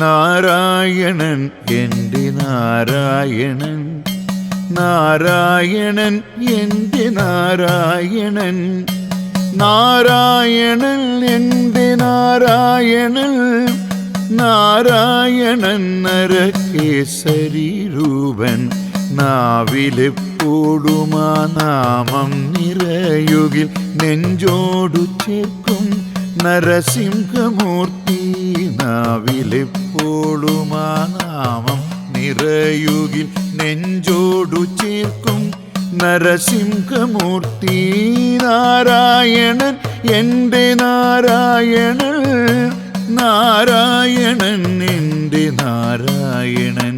നാരായണൻ എൻ്റെ നാരായണൻ, നാരായണൻ എൻ്റെ നാരായണൻ, നാരായണൻ എൻ്റെ നാരായണൻ, നാരായണൻ നരകേസരി രൂപൻ. നാവിലെപ്പോഴുമാ നാമം നിറയുകിൽ നെഞ്ചോടു ചേർക്കും നരസിംഹമൂർത്തി. നാവിലെപ്പോഴുമാ നാമം നിറയുകിൽ നെഞ്ചോടു ചേർക്കും നരസിംഹമൂർത്തി. നാരായണൻ എൻ്റെ നാരായണൻ, നാരായണൻ എൻ്റെ നാരായണൻ.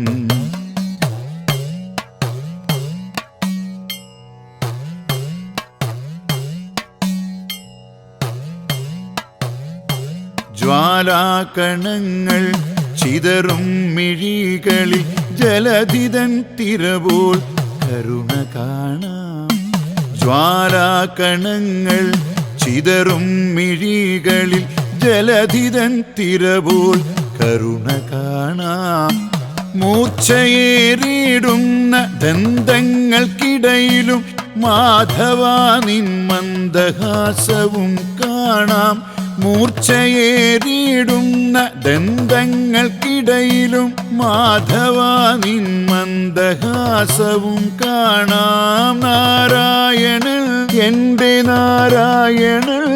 ജ്വാലാകണങ്ങൾ ചിതറും മിഴികളിൽ ജലധിതൻ തിരപോൽ കരുണ കാണാം. ജ്വാലാകണങ്ങൾ ചിതറും മിഴികളിൽ ജലധിതൻ തിരപോൽ കരുണ കാണാം. മൂർച്ചയേറിയിടുന്ന ദന്തങ്ങൾക്കിടയിലും മാധവാ നിൻ മന്ദഹാസവും കാണാം. മൂർച്ചയേറിയിടുന്ന ദന്തങ്ങൾക്കിടയിലും മാധവാ നിൻ മന്ദഹാസവും കാണാം. നാരായണൻ എൻ്റെ നാരായണൻ,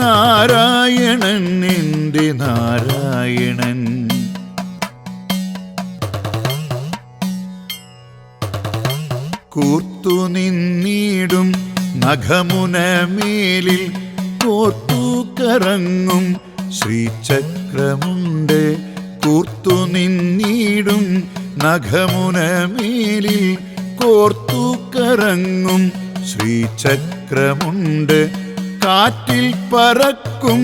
നാരായണൻ എൻ്റെ നാരായണൻ. കൂർത്തു നിന്നിടും നഖമുനമേലിൽ കോർത്തു കറങ്ങും ശ്രീചക്രമുണ്ട്. കൂർത്തു നിന്നിടും നഖമുനമേലിൽ കോർത്തു കറങ്ങും ശ്രീചക്രമുണ്ട്. കാറ്റിൽ പറക്കും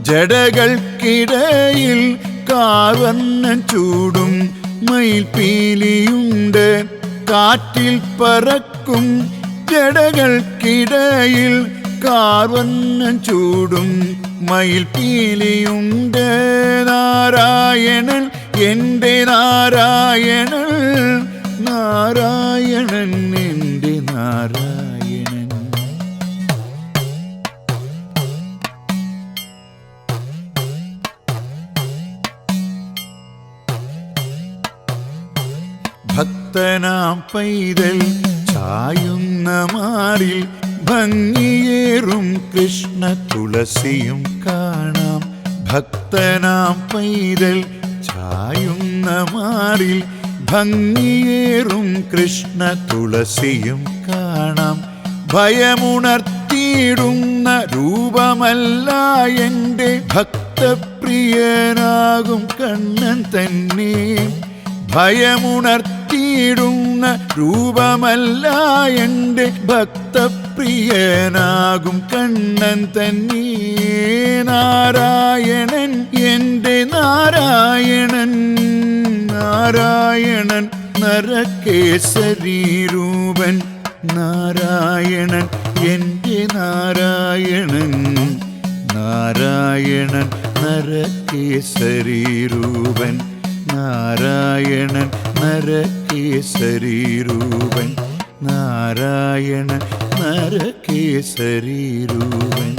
ജടകൾക്കിടയിൽ കാർവർണ്ണൻ ചൂടും മയിൽപീലിയുണ്ട്. കാറ്റിൽ പറക്കും ജടകൾക്കിടയിൽ കാർവർണ്ണൻ ചൂടും മയിൽപീലിയുണ്ട്. നാരായണൻ എൻ്റെ നാരായണൻ, നാരായണൻ എൻ്റെ നാരായണൻ. ഭക്തനാം പൈതൽ ചായുന്ന മാറിൽ ഭംഗിയേറും കൃഷ്ണ തുളസിയും കാണാം. ഭക്തനാം പൈതൽ ചായുന്ന മാറിൽ ഭംഗിയേറും കൃഷ്ണ തുളസിയും കാണാം. ഭയമുണർത്തിയിടുന്ന രൂപമല്ല എൻ്റെ ഭക്തപ്രിയനാകും കണ്ണൻ തന്നെ. ഭയമുണർത്തിയിടുന്ന രൂപമല്ല എൻ്റെ ഭക്തപ്രിയനാകും കണ്ണൻ തന്നെ. നാരായണൻ എൻ്റെ നാരായണൻ, നാരായണൻ നരകേസരി രൂപൻ. നാരായണൻ എൻ്റെ നാരായണൻ, നാരായണൻ നരകേസരി രൂപൻ. നാരായണൻ നരകേസരി രൂപൻ, നാരായണൻ നരകേസരി രൂപൻ.